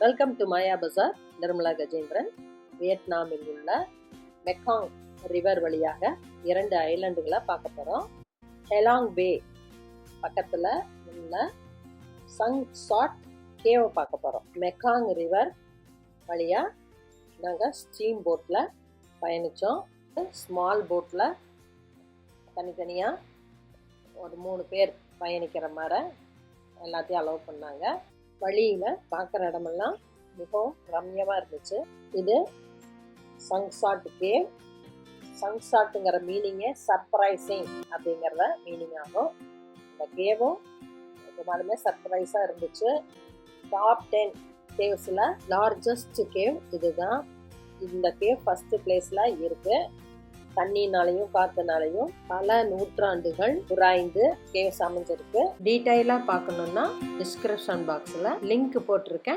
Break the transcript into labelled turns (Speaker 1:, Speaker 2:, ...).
Speaker 1: Welcome to மாயா பஜார். நிர்மலா கஜேந்திரன். வியட்நாமில் உள்ள Mekong river வழியாக 2 ஐலண்டுகளை பார்க்க போகிறோம். ஹெலாங் பே பக்கத்தில் உள்ள சங் சாட் கேவை பார்க்க போகிறோம். மெக்காங் ரிவர் வழியாக நாங்கள் ஸ்டீம் போட்டில் பயணித்தோம். ஸ்மால் போட்டில் தனித்தனியாக ஒரு 3 பேர் பயணிக்கிற மாதிரி எல்லாத்தையும் அலோவ் பண்ணாங்க. வழியில் பார்க்குற இடமெல்லாம் மிகவும் ரம்யமாக இருந்துச்சு. இது சங்சாட் கேவ். சங்சாட்டுங்கிற மீனிங்கே சர்ப்ரைசிங் அப்படிங்கிறத மீனிங் ஆகும். இந்த கேவும் இதுமாதிரிமே சர்ப்ரைஸாக இருந்துச்சு. டாப் 10 கேவ்ஸில் லார்ஜஸ்ட் கேவ் இதுதான். இந்த கேவ் ஃபஸ்ட்டு பிளேஸில் இருக்குது. தண்ணினாலையும் காத்துனாலையும் பல நூற்றாண்டுகள் உராய்ந்து கேவ்ஸ் அமைஞ்சிருக்கு. டீட்டெயிலாக பார்க்கணுன்னா டிஸ்கிரிப்ஷன் பாக்ஸில் லிங்க் போட்டிருக்கேன்.